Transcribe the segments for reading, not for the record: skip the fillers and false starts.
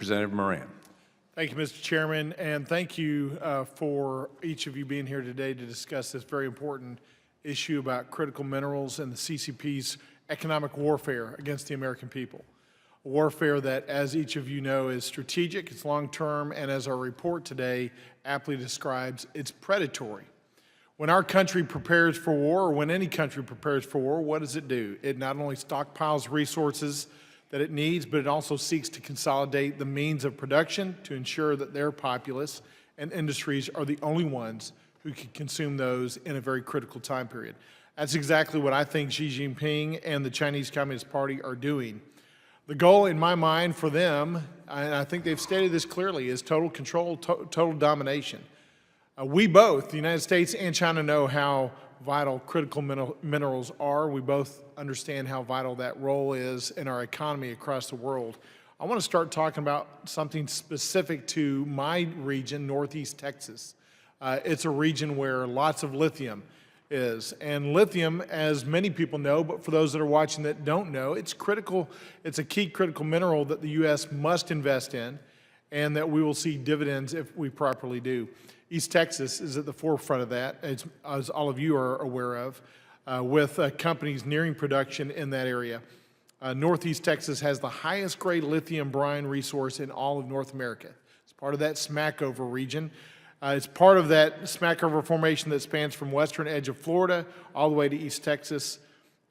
Representative Moran. Thank you, Mr. Chairman, and thank you for each of you being here today to discuss this very important issue about critical minerals and the CCP's economic warfare against the American people. A warfare that, as each of you know, is strategic, it's long-term, and as our report today aptly describes, it's predatory. When our country prepares for war, or when any country prepares for war, what does it do? It not only stockpiles resources that it needs, but it also seeks to consolidate the means of production to ensure that their populace and industries are the only ones who can consume those in a very critical time period. That's exactly what I think Xi Jinping and the Chinese Communist Party are doing. The goal in my mind for them, and I think they've stated this clearly, is total control, total domination. We both, the United States and China, know how vital critical minerals are. We both understand how vital that role is in our economy across the world. I want to start talking about something specific to my region, Northeast Texas. It's a region where lots of lithium is. And lithium, as many people know, but for those that are watching that don't know, it's critical. It's a key critical mineral that the U.S. must invest in and that we will see dividends if we properly do. East Texas is at the forefront of that, as all of you are aware of, with companies nearing production in that area. Northeast Texas has the highest grade lithium brine resource in all of North America. It's part of that Smackover region. It's part of that Smackover formation that spans from western edge of Florida all the way to East Texas.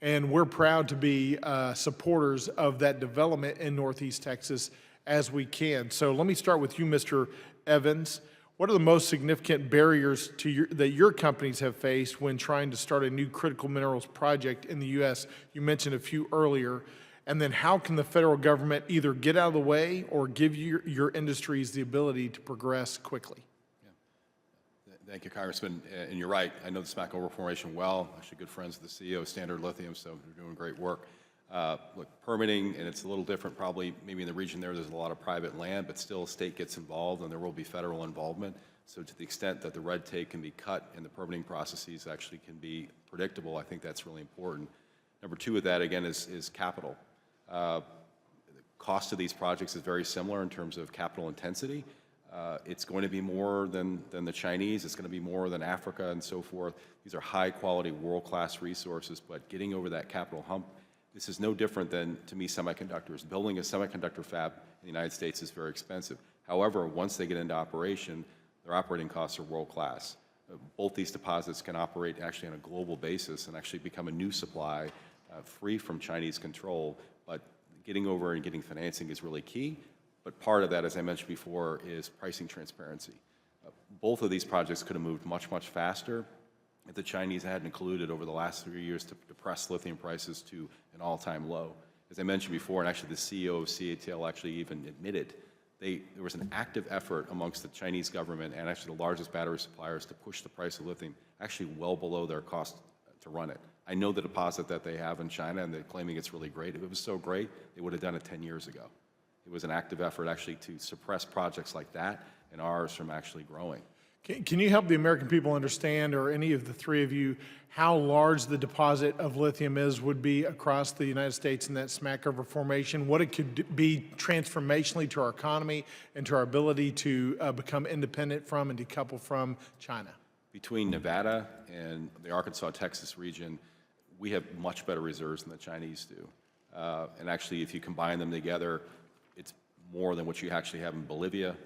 And we're proud to be supporters of that development in Northeast Texas as we can. So let me start with you, Mr. Evans. What are the most significant barriers that your companies have faced when trying to start a new critical minerals project in the U.S.? You mentioned a few earlier. And then how can the federal government either get out of the way or give your industries the ability to progress quickly? Thank you, Congressman. And you're right. I know the Smackover formation well. Actually, good friends with the CEO of Standard Lithium, so they're doing great work. Look, permitting, and it's a little different probably maybe in the region there's a lot of private land, but still state gets involved and there will be federal involvement. So to the extent that the red tape can be cut and the permitting processes actually can be predictable, I think that's really important. Number two of that, again, is capital. The cost of these projects is very similar in terms of capital intensity. It's going to be more than the Chinese, it's going to be more than Africa and so forth. These are high quality, world-class resources, but getting over that capital hump, this is no different than, to me, semiconductors. Building a semiconductor fab in the United States is very expensive. However, once they get into operation, their operating costs are world-class. Both these deposits can operate actually on a global basis and actually become a new supply free from Chinese control, but getting over and getting financing is really key. But part of that, as I mentioned before, is pricing transparency. Both of these projects could have moved much, much faster if the Chinese hadn't included over the last 3 years to depress lithium prices to an all-time low. As I mentioned before, and actually the CEO of CATL actually even admitted, there was an active effort amongst the Chinese government and actually the largest battery suppliers to push the price of lithium actually well below their cost to run it. I know the deposit that they have in China, and they're claiming it's really great. If it was so great, they would have done it 10 years ago. It was an active effort actually to suppress projects like that and ours from actually growing. Can you help the American people understand, or any of the three of you, how large the deposit of lithium would be across the United States in that Smackover formation, what it could be transformationally to our economy and to our ability to become independent from and decouple from China? Between Nevada and the Arkansas-Texas region, we have much better reserves than the Chinese do. And actually, if you combine them together, it's more than what you actually have in Bolivia.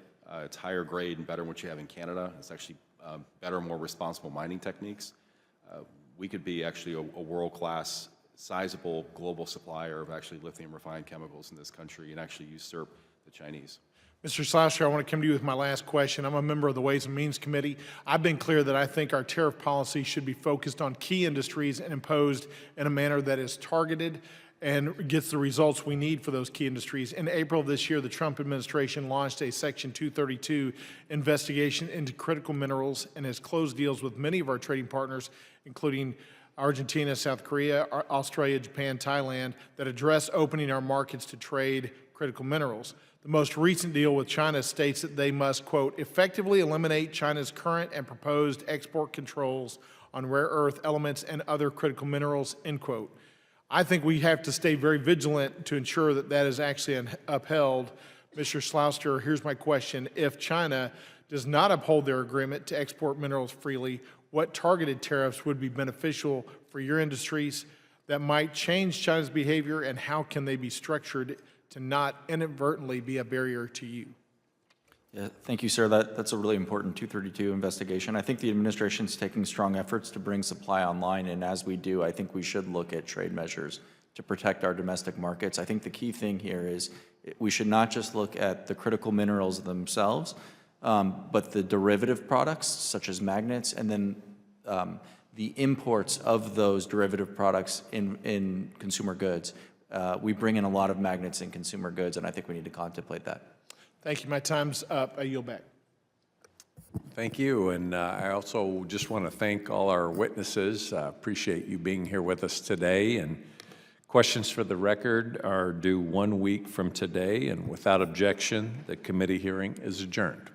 It's higher grade and better than what you have in Canada. It's actually better, more responsible mining techniques. We could be actually a world-class, sizable global supplier of actually lithium refined chemicals in this country and actually usurp the Chinese. Mr. Slasher, I want to come to you with my last question. I'm a member of the Ways and Means Committee. I've been clear that I think our tariff policy should be focused on key industries and imposed in a manner that is targeted and gets the results we need for those key industries. In April of this year, the Trump administration launched a Section 232 investigation into critical minerals and has closed deals with many of our trading partners, including Argentina, South Korea, Australia, Japan, Thailand, that address opening our markets to trade critical minerals. The most recent deal with China states that they must, quote, effectively eliminate China's current and proposed export controls on rare earth elements and other critical minerals, end quote. I think we have to stay very vigilant to ensure that that is actually upheld. Mr. Slouster, here's my question. If China does not uphold their agreement to export minerals freely, what targeted tariffs would be beneficial for your industries that might change China's behavior, and how can they be structured to not inadvertently be a barrier to you? Yeah, thank you, sir. That's a really important 232 investigation. I think the administration is taking strong efforts to bring supply online, and as we do, I think we should look at trade measures to protect our domestic markets. I think the key thing here is we should not just look at the critical minerals themselves, but the derivative products such as magnets, and then the imports of those derivative products in consumer goods. We bring in a lot of magnets in consumer goods, and I think we need to contemplate that. Thank you. My time's up. I yield back. Thank you, and I also just want to thank all our witnesses. Appreciate you being here with us today, and questions for the record are due 1 week from today, and without objection, the committee hearing is adjourned.